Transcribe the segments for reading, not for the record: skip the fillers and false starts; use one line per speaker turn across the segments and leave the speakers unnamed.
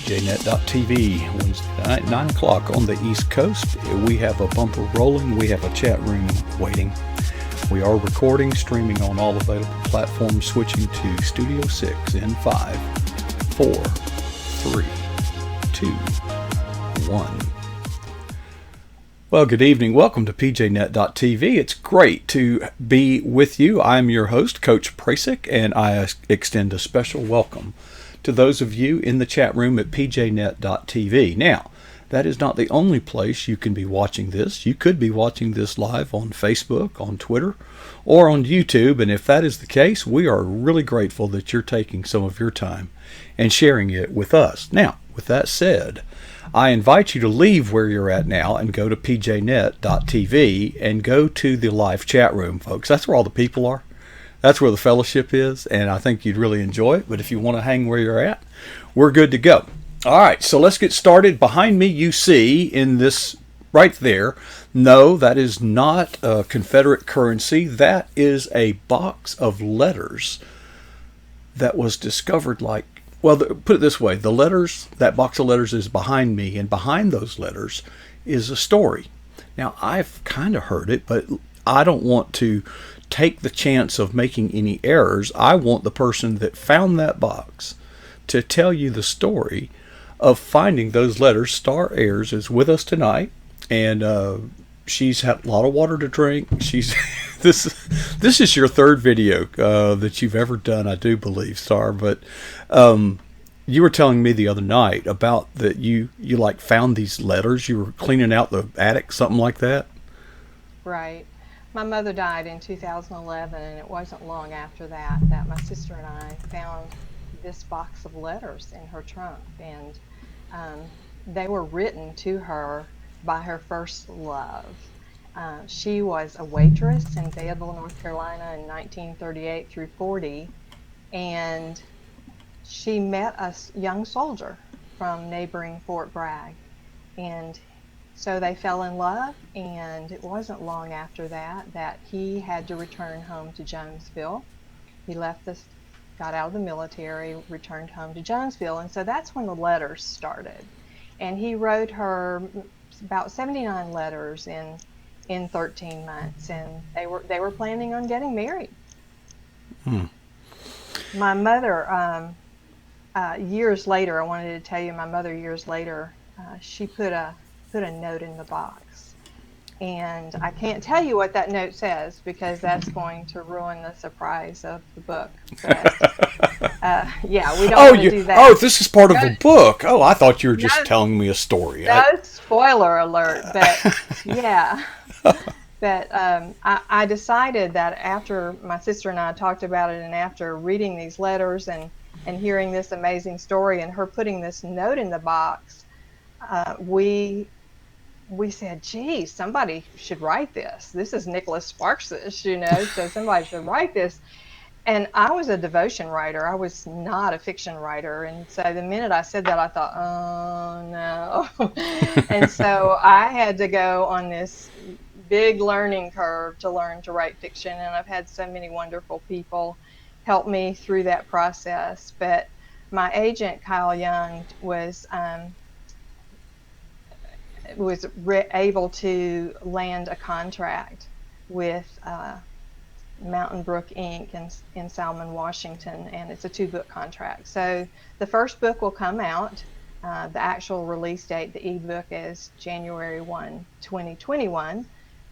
pjnet.tv, Wednesday night, 9 o'clock on the East Coast. We have a bumper rolling. We have a chat room waiting. We are recording, streaming on all available platforms, switching to Studio 6 in 5, 4, 3, 2, 1. Well, good evening. Welcome to pjnet.tv. It's great to be with you. I'm your host, Coach Prasick, and I extend a special welcome to those of you in the chat room at pjnet.tv. Now, that is not the only place you can be watching this. You could be watching this live on Facebook, on Twitter, or on YouTube, and if that is the case, we are really grateful that you're taking some of your time and sharing it with us. Now, with that said, I invite you to leave where you're at now and go to pjnet.tv and go to the live chat room, folks. That's where all the people are. That's where the fellowship is, and I think you'd really enjoy it. But if you want to hang where you're at, we're good to go. All right, so let's get started. Behind me, you see in this right there, no, that is not a Confederate currency. That is a box of letters that was discovered well, put it this way, the letters, that box of letters is behind me, and behind those letters is a story. Now, I've kind of heard it, but I don't want to take the chance of making any errors. I want the person that found that box to tell you the story of finding those letters. Starr Ayers is with us tonight, and she's had a lot of water to drink. She's this is your third video that you've ever done, I do believe, Starr. But you were telling me the other night about that you found these letters. You were cleaning out the attic, something like that.
Right. My mother died in 2011, and it wasn't long after that my sister and I found this box of letters in her trunk, and they were written to her by her first love. She was a waitress in Fayetteville, North Carolina in 1938 through 40, and she met a young soldier from neighboring Fort Bragg, and so they fell in love, and it wasn't long after that he had to return home to Jonesville. He got out of the military, returned home to Jonesville, and so that's when the letters started. And he wrote her about 79 letters in 13 months, and they were planning on getting married. My mother, years later, I wanted to tell you, my mother years later, she put a note in the box, and I can't tell you what that note says because that's going to ruin the surprise of the book. But, yeah, we don't want to do that.
Oh, this is part of a book. Oh, I thought you were just telling me a story.
No spoiler alert, but yeah. But I decided that after my sister and I talked about it, and after reading these letters and hearing this amazing story and her putting this note in the box, we said, gee, somebody should write this. This is Nicholas Sparks's, so somebody should write this. And I was a devotion writer. I was not a fiction writer. And so the minute I said that, I thought, oh, no. And so I had to go on this big learning curve to learn to write fiction. And I've had so many wonderful people help me through that process. But my agent, Kyle Young, was able to land a contract with Mountain Brook Inc. in Salmon, Washington, and it's a 2-book contract. So the first book will come out. The actual release date, the ebook, is January 1, 2021,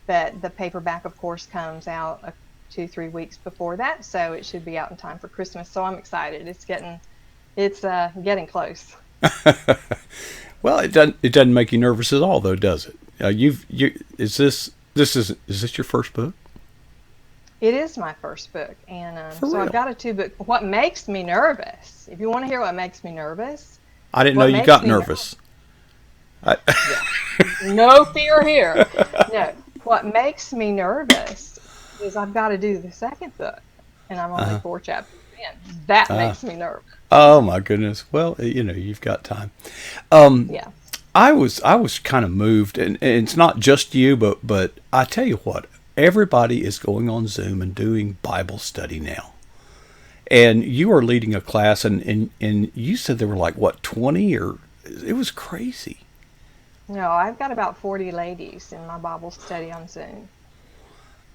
but the paperback, of course, comes out 2-3 weeks before that, so it should be out in time for Christmas. So I'm excited. It's getting close.
Well, it doesn't make you nervous at all, though, does it? Is this your first book?
It is my first book, and so
real?
I've got a 2-book. What makes me nervous? If you want to hear what makes me nervous,
I didn't know you got nervous.
No fear here. No, what makes me nervous is I've got to do the second book, and I'm only 4 chapters in. That makes me nervous.
Oh my goodness! Well, you've got time.
Yeah.
I was kind of moved, and it's not just you, but I tell you what, everybody is going on Zoom and doing Bible study now. And you are leading a class, and you said there were 20 or It was crazy.
No, I've got about 40 ladies in my Bible study on Zoom.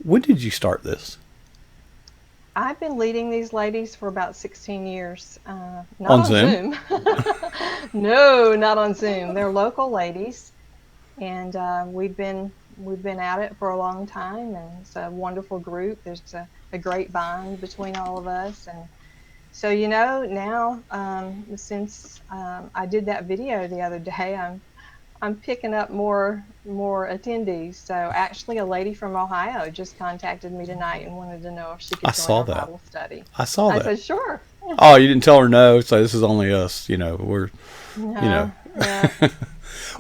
When did you start this?
I've been leading these ladies for about 16 years. Not
On
on
Zoom?
Zoom. No, not on Zoom. They're local ladies, and we've been at it for a long time, and it's a wonderful group. There's a great bond between all of us, and so now since I did that video the other day, I'm picking up more attendees. So actually, a lady from Ohio just contacted me tonight and wanted to know if she
I
could join
saw
our
that.
Bible study.
I saw
I
that.
said, sure.
Oh, you didn't tell her no, so this is only us. We're, you know.
No, yeah,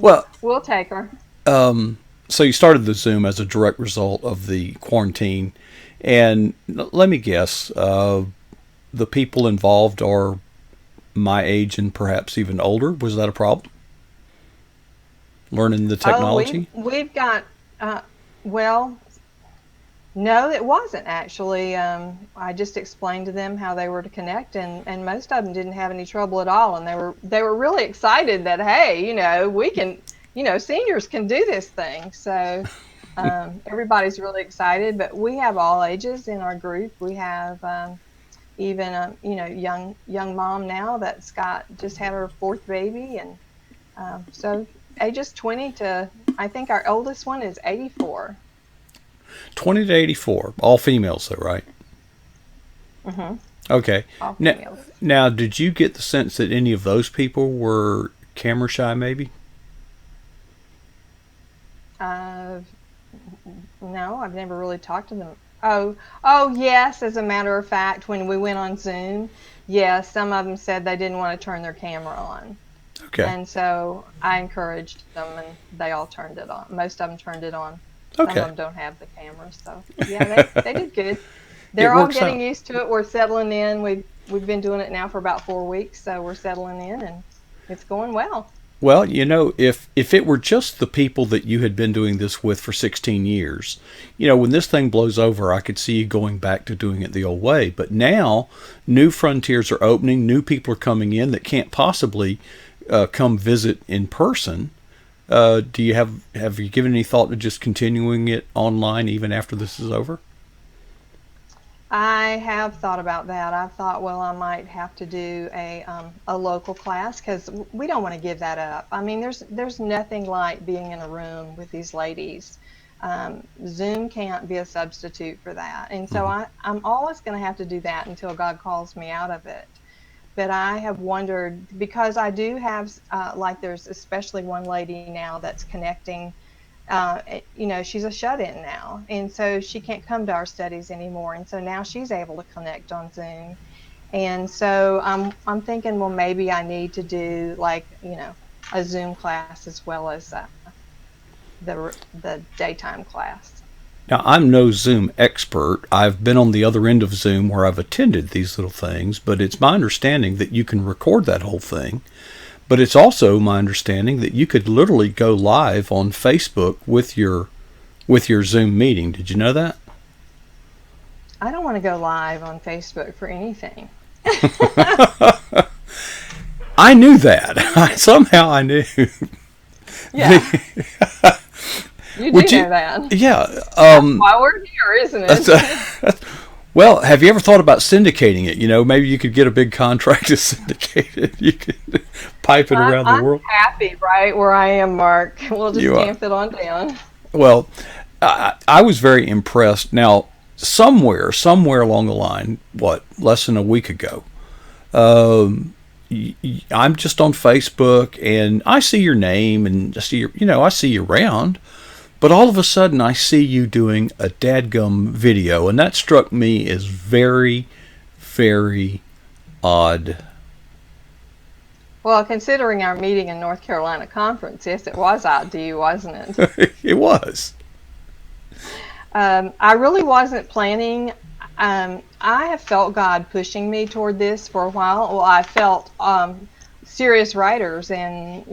Well,
we'll take her.
so you started the Zoom as a direct result of the quarantine, and let me guess, the people involved are my age and perhaps even older. Was that a problem? Learning the
Oh, we've
technology?
we've got well, no, it wasn't actually. I just explained to them how they were to connect, and most of them didn't have any trouble at all, and they were really excited that hey, we can, seniors can do this thing. So everybody's really excited, but we have all ages in our group. We have even a young mom now that's got just had her fourth baby, and so ages 20 to I think our oldest one is 84.
20 to 84, all females, though, right?
Mm-hmm.
Okay.
All
Now,
females.
now, did you get the sense that any of those people were camera shy, maybe?
Uh, no, I've never really talked to them. Oh, yes. As a matter of fact, when we went on Zoom, yes, some of them said they didn't want to turn their camera on,
Okay.
and so I encouraged them, and they all turned it on. Most of them turned it on. Some of
Okay.
them don't have the cameras, so yeah, they did good.
It
They're all
works
getting
out.
used to it. We're settling in. We've been doing it now for about 4 weeks, so we're settling in, and it's going well.
Well, if it were just the people that you had been doing this with for 16 years, when this thing blows over, I could see you going back to doing it the old way. But now, new frontiers are opening, new people are coming in that can't possibly come visit in person. Do you have you given any thought to just continuing it online even after this is over?
I have thought about that. I've thought, well, I might have to do a local class because we don't want to give that up. I mean, there's nothing like being in a room with these ladies. Zoom can't be a substitute for that, and so
Hmm.
I'm always going to have to do that until God calls me out of it. But I have wondered because I do have like there's especially one lady now that's connecting. She's a shut-in now, and so she can't come to our studies anymore, and so now she's able to connect on Zoom. And so I'm thinking, well, maybe I need to do like a Zoom class as well as the daytime class.
Now, I'm no Zoom expert. I've been on the other end of Zoom where I've attended these little things, but it's my understanding that you can record that whole thing. But it's also my understanding that you could literally go live on Facebook with your Zoom meeting. Did you know that?
I don't want to go live on Facebook for anything.
I knew that. Somehow I knew.
Yeah, you do
Would you?
know that.
Yeah.
That's why we're here, isn't
That's
it?
well, have you ever thought about syndicating it? Maybe you could get a big contract to syndicate it. You could pipe it
I'm
around the
I'm
world.
happy right where I am, Mark. We'll just
You are.
stamp it on down.
Well, I was very impressed. Now, somewhere along the line, what, less than a week ago, I'm just on Facebook and I see your name and I see you around. But all of a sudden, I see you doing a Dadgum video, and that struck me as very, very odd.
Well, considering our meeting in North Carolina conference, yes, it was odd to you, wasn't it?
It was.
I really wasn't planning. I have felt God pushing me toward this for a while. Well, I felt serious writers, and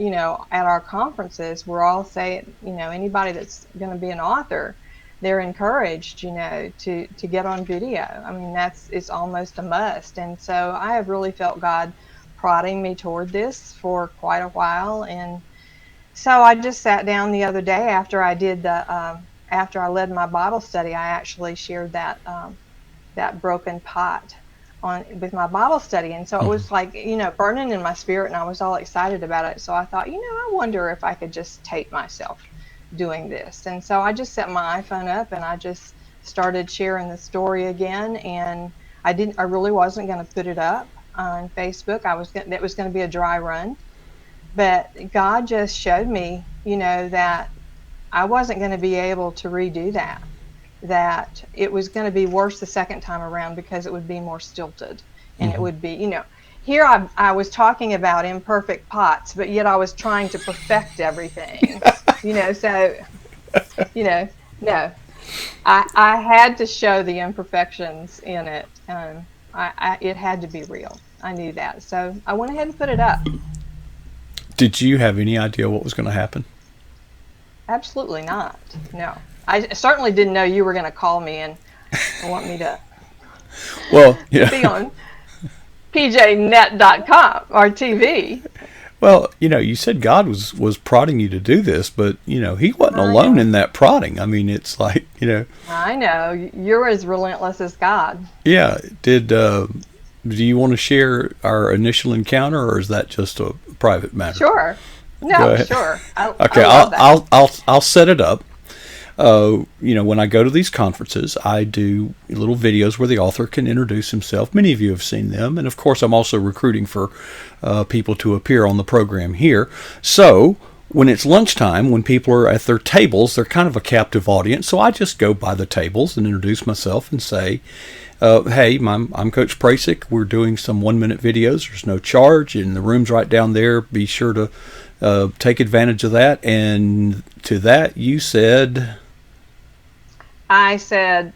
at our conferences, we're all saying, anybody that's going to be an author, they're encouraged, to get on video. I mean, it's almost a must. And so I have really felt God prodding me toward this for quite a while. And so I just sat down the other day after I did after I led my Bible study. I actually shared that broken pot on with my Bible study. And so it was like, burning in my spirit, and I was all excited about it. So I thought, I wonder if I could just tape myself doing this. And so I just set my iPhone up and I just started sharing the story again. And I really wasn't going to put it up on Facebook. That was going to be a dry run. But God just showed me, that I wasn't going to be able to redo that it was going to be worse the second time around because it would be more stilted. And it would be, here I was talking about imperfect pots, but yet I was trying to perfect everything, so, no, I had to show the imperfections in it. It had to be real. I knew that. So I went ahead and put it up.
Did you have any idea what was going to happen?
Absolutely not. No. I certainly didn't know you were going to call me and want me to be on pjnet.com or TV.
Well, you said God was prodding you to do this, but, he wasn't alone in that prodding. I mean, it's like,
I know. You're as relentless as God.
Yeah. Do you want to share our initial encounter, or is that just a private matter?
Sure. No, sure.
Okay, I'll set it up. When I go to these conferences, I do little videos where the author can introduce himself. Many of you have seen them. And of course, I'm also recruiting for people to appear on the program here. So when it's lunchtime, when people are at their tables, they're kind of a captive audience. So I just go by the tables and introduce myself and say, hey, I'm Coach Prasick. We're doing some 1-minute videos. There's no charge, and the room's right down there. Be sure to take advantage of that. And to that, you said...
I said,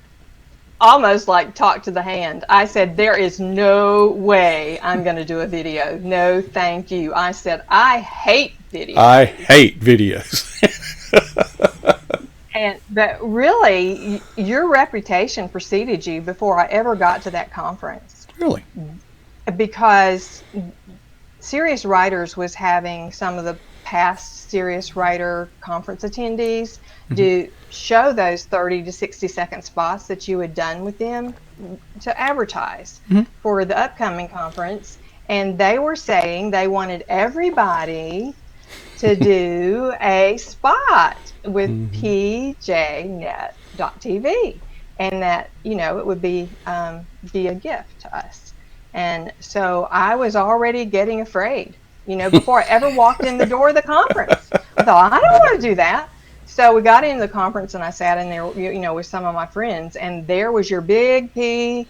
almost like talk to the hand. I said, there is no way I'm going to do a video. No, thank you. I said, I hate videos.
I hate videos.
But really, your reputation preceded you before I ever got to that conference.
Really?
Because Serious Writers was having some of the past Serious Writer conference attendees do show those 30 to 60 second spots that you had done with them to advertise for the upcoming conference. And they were saying they wanted everybody to do a spot with pjnet.tv, and that, it would be a gift to us. And so I was already getting afraid, before I ever walked in the door of the conference. I thought, I don't want to do that. So we got into the conference, and I sat in there, with some of my friends, and there was your big pjnet.tv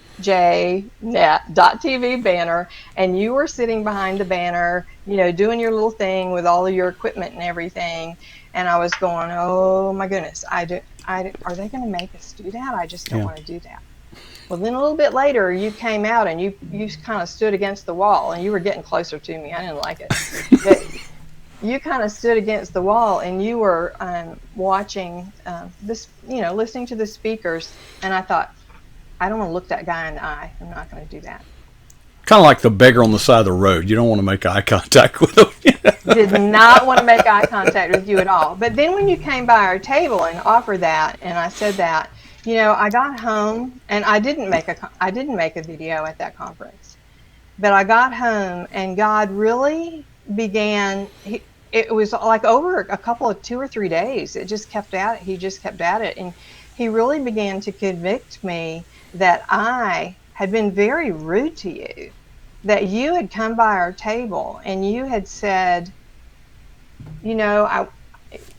banner, and you were sitting behind the banner, doing your little thing with all of your equipment and everything. And I was going, oh my goodness, are they going to make us do that? I just don't want to do that. Well, then a little bit later, you came out and you kind of stood against the wall, and you were getting closer to me. I didn't like it. But you kind of stood against the wall, and you were watching this, listening to the speakers. And I thought, I don't want to look that guy in the eye. I'm not going to do that.
Kind of like the beggar on the side of the road. You don't want to make eye contact with him.
Did not want to make eye contact with you at all. But then when you came by our table and offered that, and I said that, I got home, and I didn't make a video at that conference. But I got home, and God really began. It was like over a couple of 2 or 3 days. It just kept at it. He just kept at it, and he really began to convict me that I had been very rude to you, that you had come by our table and you had said,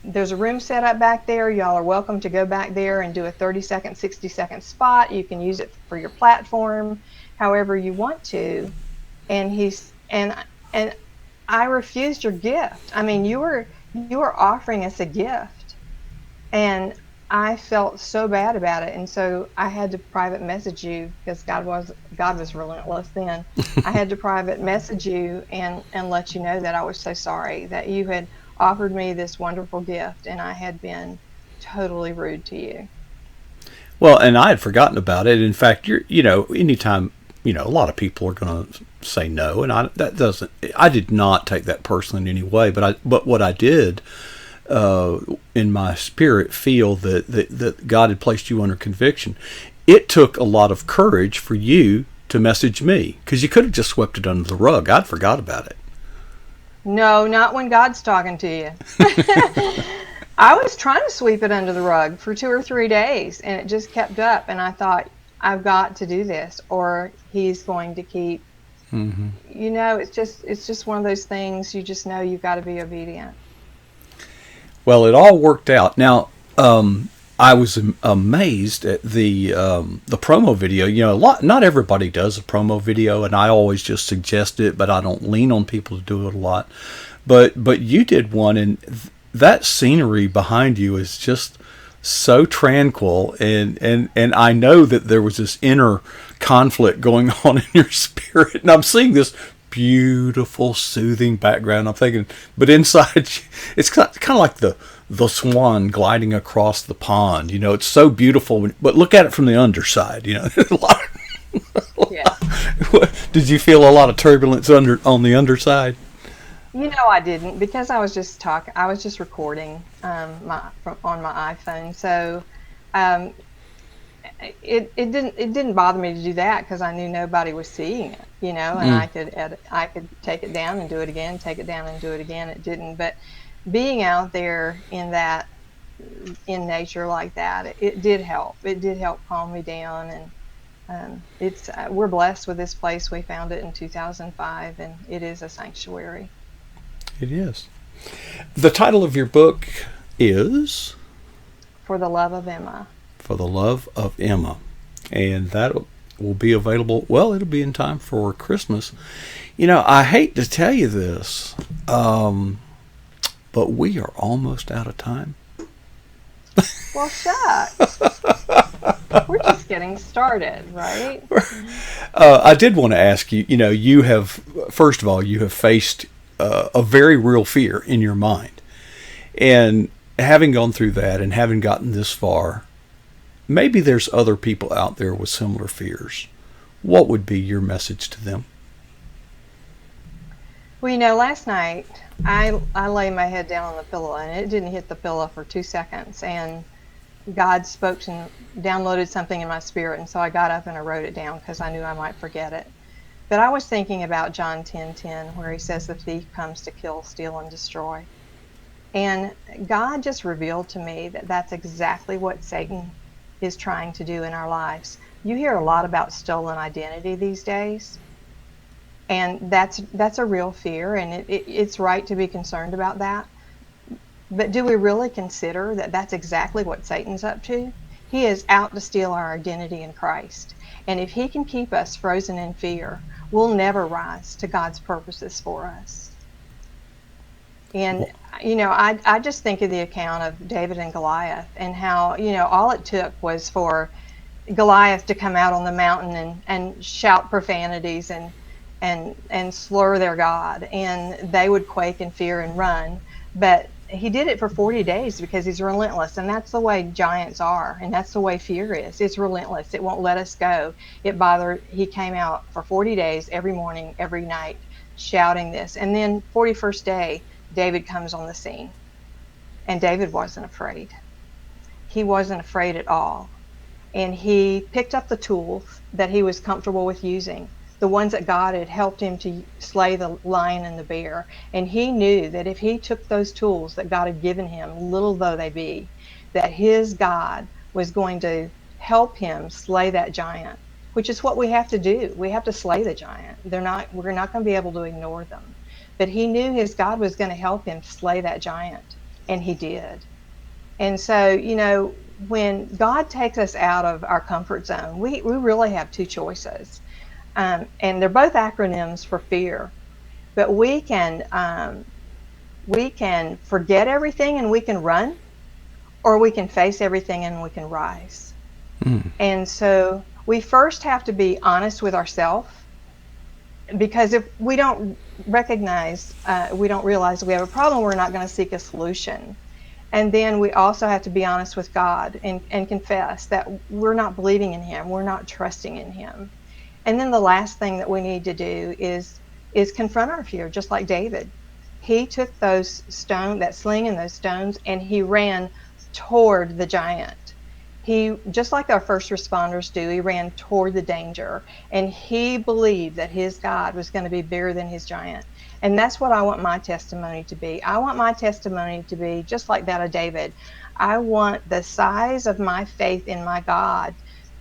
there's a room set up back there. Y'all are welcome to go back there and do a 30-second, 60-second spot. You can use it for your platform, however you want to. And I refused your gift. I mean, you were offering us a gift, and I felt so bad about it. And so I had to private message you, because God was relentless then. I had to private message you and let you know that I was so sorry that you had offered me this wonderful gift, and I had been totally rude to you.
Well, and I had forgotten about it. In fact, anytime a lot of people are going to say no, and I did not take that personally in any way, but what I did in my spirit feel that God had placed you under conviction. It took a lot of courage for you to message me, because you could have just swept it under the rug. I'd forgot about it.
No, not when God's talking to you. I was trying to sweep it under the rug for 2 or 3 days, and it just kept up. And I thought, I've got to do this, or he's going to keep.
Mm-hmm.
It's just one of those things. You just know you've got to be obedient.
Well, it all worked out. Now, I was amazed at the promo video. Not everybody does a promo video, and I always just suggest it, but I don't lean on people to do it a lot. But you did one, and that scenery behind you is just so tranquil, and I know that there was this inner conflict going on in your spirit, and I'm seeing this beautiful, soothing background. I'm thinking, but inside, it's kind of like the swan gliding across the pond. It's so beautiful, but look at it from the underside.
Yeah.
Did you feel a lot of turbulence on the underside?
I didn't, because I was just talking. I was just recording on my iPhone, so it didn't bother me to do that, because I knew nobody was seeing it, and I could take it down and do it again, take it down and do it again. It didn't, but being out there in nature like that, it did help. It did help calm me down, and we're blessed with this place. We found it in 2005, and it is a sanctuary.
It is. The title of your book is
For the Love of Emma.
For the Love of Emma. And that will be available, well, it'll be in time for Christmas. I hate to tell you this, but we are almost out of time.
Well, shucks. We're just getting started, right?
I did want to ask you, you have, first of all, you have faced a very real fear in your mind. And having gone through that and having gotten this far, maybe there's other people out there with similar fears. What would be your message to them? Well,
last night I lay my head down on the pillow, and it didn't hit the pillow for 2 seconds, and God spoke and downloaded something in my spirit, and so I got up and I wrote it down because I knew I might forget it. But I was thinking about John 10:10, where he says the thief comes to kill, steal, and destroy. And God just revealed to me that that's exactly what Satan is trying to do in our lives. You hear a lot about stolen identity these days, and that's a real fear, and it's right to be concerned about that. But do we really consider that that's exactly what Satan's up to? He is out to steal our identity in Christ. And if he can keep us frozen in fear, we'll never rise to God's purposes for us. And, I just think of the account of David and Goliath, and how, all it took was for Goliath to come out on the mountain and shout profanities and slur their God, and they would quake in fear and run. But he did it for 40 days because he's relentless, and that's the way giants are, and that's the way fear is. It's relentless. It won't let us go. He came out for 40 days, every morning, every night, shouting this. And then 41st day, David comes on the scene, and David wasn't afraid. He wasn't afraid at all. And he picked up the tools that he was comfortable with using, the ones that God had helped him to slay the lion and the bear. And he knew that if he took those tools that God had given him, little though they be, that his God was going to help him slay that giant, which is what we have to do. We have to slay the giant. We're not going to be able to ignore them. But he knew his God was going to help him slay that giant, and he did. And so, when God takes us out of our comfort zone, we really have two choices. And they're both acronyms for fear. But we can forget everything and we can run, or we can face everything and we can rise. And so we first have to be honest with ourselves, because if we don't we don't realize we have a problem, we're not going to seek a solution. And then we also have to be honest with God and confess that we're not believing in him, we're not trusting in him. And then the last thing that we need to do is confront our fear, just like David. He took that sling and those stones, and he ran toward the giant. He, just like our first responders do, he ran toward the danger, and he believed that his God was going to be bigger than his giant. And that's what I want my testimony to be. I want my testimony to be just like that of David. I want the size of my faith in my God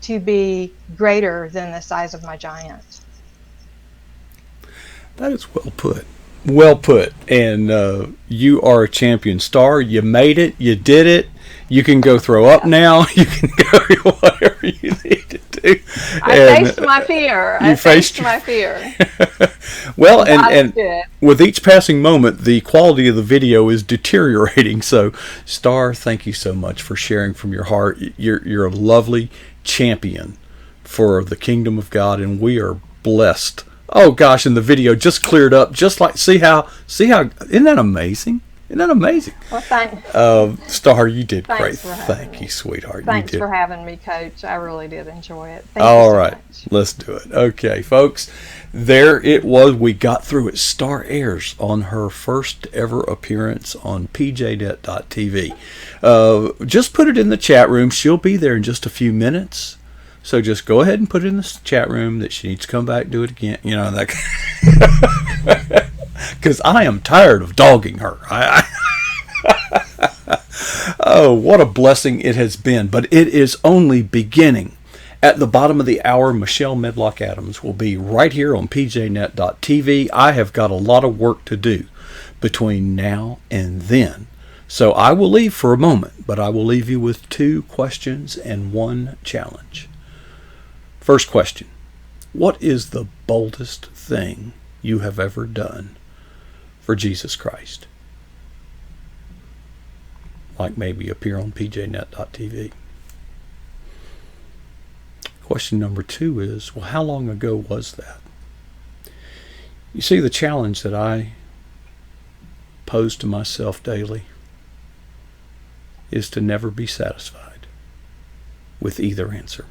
to be greater than the size of my giant.
That is well put. Well put. And you are a champion, Starr. You made it. You did it. You can go throw up now. You can go whatever you need to do.
I faced my fear. I faced my fear.
Well, and with each passing moment, the quality of the video is deteriorating. So, Starr, thank you so much for sharing from your heart. You're a lovely champion for the kingdom of God, and we are blessed. Oh gosh, and the video just cleared up, just like see how isn't that amazing? Isn't that amazing?
Well, thanks.
Starr, you did
Thanks
great. Thank you, sweetheart.
Thanks
you did.
for having me, Coach. I really did enjoy it. Thank
All
you so
right,
much.
let's do it. Okay, folks, there it was. We got through it. Starr Ayers on her first ever appearance on pjnet.tv. Just put it in the chat room. She'll be there in just a few minutes. So just go ahead and put it in the chat room that she needs to come back, do it again. You know, that. Because I am tired of dogging her. Oh, what a blessing it has been. But it is only beginning. At the bottom of the hour, Michelle Medlock Adams will be right here on pjnet.tv. I have got a lot of work to do between now and then. So I will leave for a moment, but I will leave you with 2 questions and 1 challenge. First question: what is the boldest thing you have ever done for Jesus Christ? Like maybe appear on pjnet.tv. Question number 2 is, well, how long ago was that? You see, the challenge that I pose to myself daily is to never be satisfied with either answer.